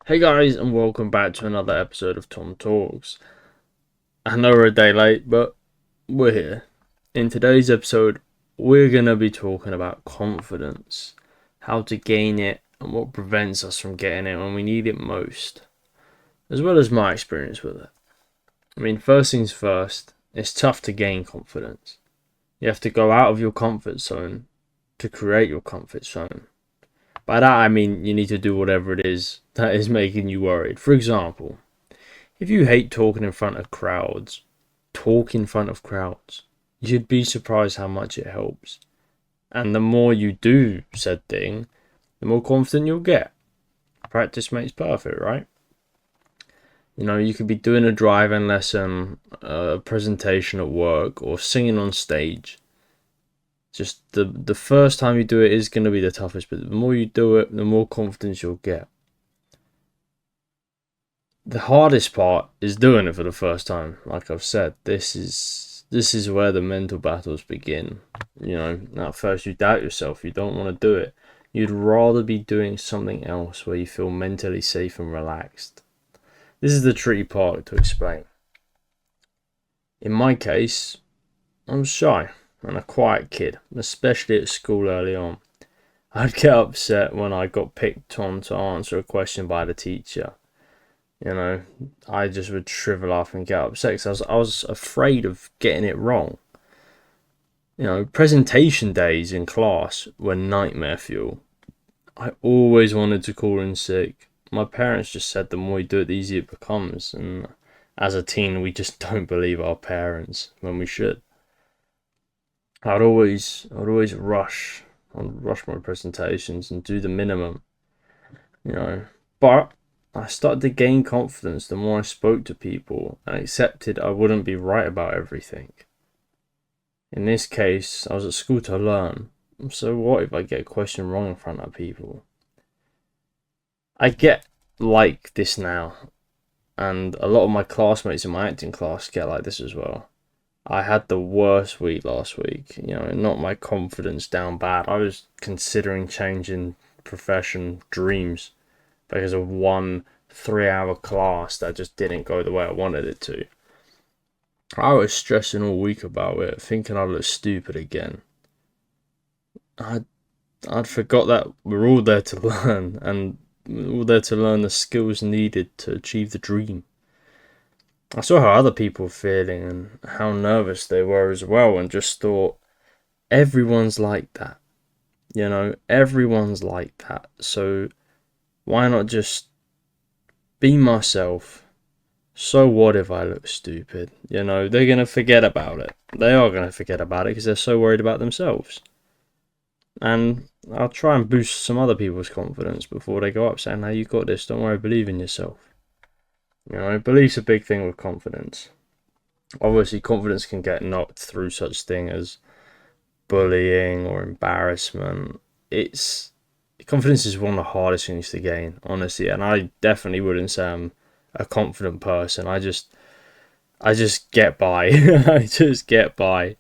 Hey guys, and welcome back to another episode of Tom Talks. I know we're a day late, but we're here. In today's episode, we're going to be talking about confidence, how to gain it, and what prevents us from getting it when we need it most, as well as my experience with it. First things first, it's tough to gain confidence. You have to go out of your comfort zone to create your comfort zone. By that I mean you need to do whatever it is that is making you worried. For example, if you hate talking in front of crowds, talk in front of crowds. You'd be surprised how much it helps. And the more you do said thing, the more confident you'll get. Practice makes perfect, right? You could be doing a driving lesson, a presentation at work, or singing on stage. Just the first time you do it is going to be the toughest, but the more you do it, the more confidence you'll get. The hardest part is doing it for the first time. Like I've said, this is where the mental battles begin. At first you doubt yourself, you don't want to do it. You'd rather be doing something else where you feel mentally safe and relaxed. This is the tricky part to explain. In my case, I was shy and a quiet kid, especially at school early on. I'd get upset when I got picked on to answer a question by the teacher. I just would shrivel up and get upset because I was afraid of getting it wrong. Presentation days in class were nightmare fuel. I always wanted to call in sick. My parents just said the more you do it, the easier it becomes. And as a teen, we just don't believe our parents when we should. I'd always rush. I'd rush my presentations and do the minimum. But I started to gain confidence the more I spoke to people and accepted I wouldn't be right about everything. In this case, I was at school to learn, so what if I get a question wrong in front of people? I get like this now, and a lot of my classmates in my acting class get like this as well. I had the worst week last week, it knocked my confidence down bad. I was considering changing profession dreams because of one 3-hour class that just didn't go the way I wanted it to. I was stressing all week about it, thinking I'd look stupid again. I'd forgot that we're all there to learn, and we're all there to learn the skills needed to achieve the dream. I saw how other people were feeling and how nervous they were as well, and just thought, everyone's like that. Everyone's like that. So why not just be myself? So what if I look stupid? They're going to forget about it. They are going to forget about it because they're so worried about themselves. And I'll try and boost some other people's confidence before they go up saying, "Hey, you got this, don't worry, believe in yourself." Belief's a big thing with confidence. Obviously, confidence can get knocked through such thing as bullying or embarrassment. Confidence is one of the hardest things to gain, honestly, and I definitely wouldn't say I'm a confident person. I just get by. I just get by.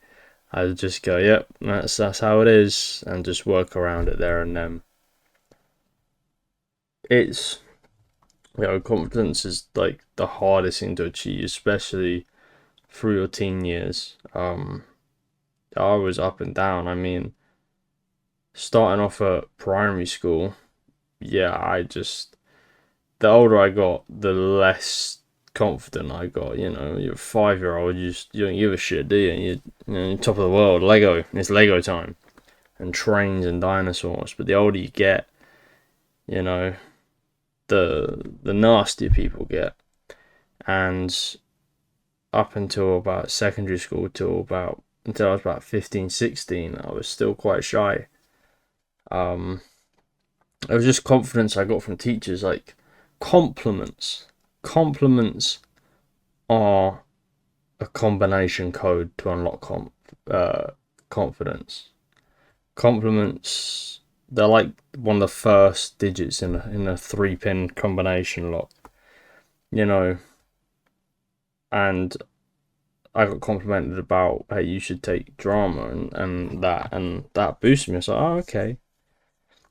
I just go, yep, that's how it is, and just work around it there and then. It's confidence is like the hardest thing to achieve, especially through your teen years. I was up and down. Starting off at primary school, yeah, the older I got, the less confident I got. You're a 5-year-old, you don't give a shit, do you? You're top of the world. It's Lego time, and trains and dinosaurs. But the older you get, the nastier people get. And up until about secondary school, until I was about 15, 16, I was still quite shy. It was just confidence I got from teachers, like compliments. Compliments are a combination code to unlock confidence. Compliments, they're like one of the first digits in a 3-pin combination lock. And I got complimented about, hey, you should take drama and that boosted me. I was like, oh, okay.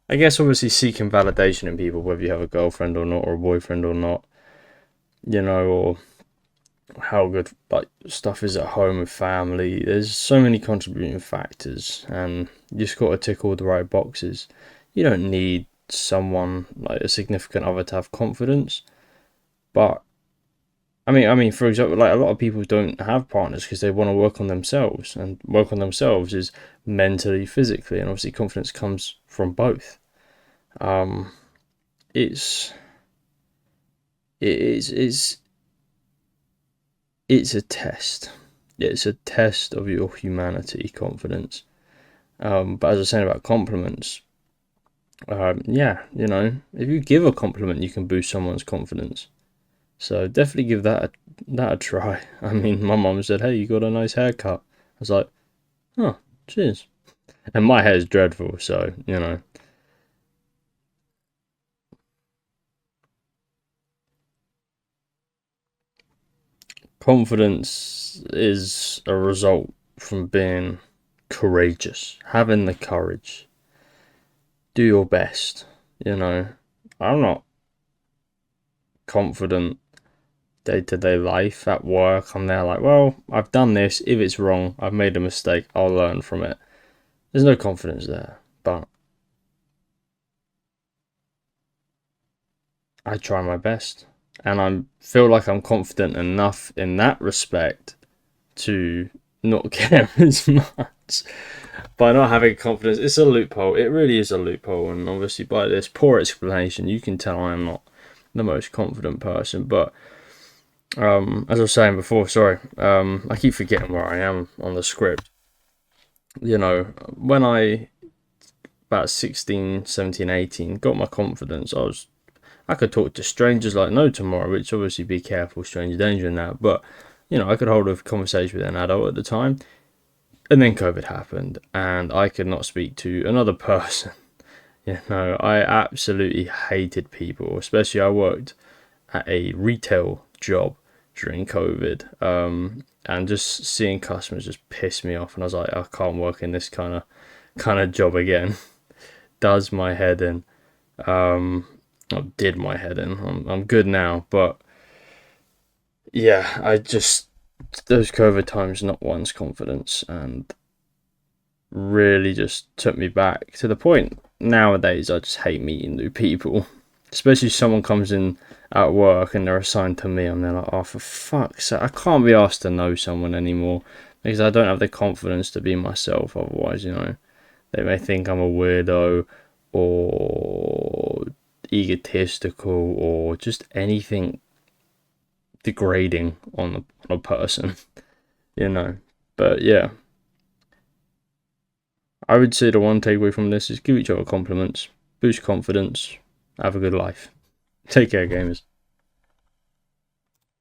I guess obviously seeking validation in people, whether you have a girlfriend or not, or a boyfriend or not, or how good like stuff is at home with family. There's so many contributing factors, and you just got to tick all the right boxes. You don't need someone like a significant other to have confidence, but I mean, for example, like a lot of people don't have partners because they want to work on themselves, and work on themselves is mentally, physically, and obviously confidence comes from both. Um, it's it's it's a test. It's a test of your humanity, confidence. But as I was saying about compliments, yeah, if you give a compliment, you can boost someone's confidence. So definitely give that a try. I mean, my mom said, "Hey, you got a nice haircut." I was like, "Oh, cheers." And my hair is dreadful, so confidence is a result from being courageous, having the courage, do your best. You know, I'm not confident day to day life at work. I'm there like, well, I've done this. If it's wrong, I've made a mistake. I'll learn from it. There's no confidence there, but I try my best, and I feel like I'm confident enough in that respect to not care as much. By not having confidence, it's a loophole. It really is a loophole, and obviously by this poor explanation, you can tell I am not the most confident person. But as I was saying before, sorry, I keep forgetting where I am on the script. When I about 16, 17, 18, got my confidence, I could talk to strangers like no tomorrow, which obviously be careful, stranger danger in that. But I could hold a conversation with an adult at the time, and then COVID happened, and I could not speak to another person. I absolutely hated people, especially I worked at a retail job during COVID, and just seeing customers just pissed me off, and I was like, I can't work in this kind of job again. Does my head in. Did my head in. I'm good now, but yeah, I just those COVID times not one's confidence, and really just took me back to the point. Nowadays, I just hate meeting new people, especially if someone comes in at work and they're assigned to me, and they're like, oh, for fuck's sake, I can't be asked to know someone anymore because I don't have the confidence to be myself. Otherwise, they may think I'm a weirdo or egotistical or just anything degrading on a person, you know. But yeah, I would say the one takeaway from this is give each other compliments, boost confidence, have a good life. Take care, gamers.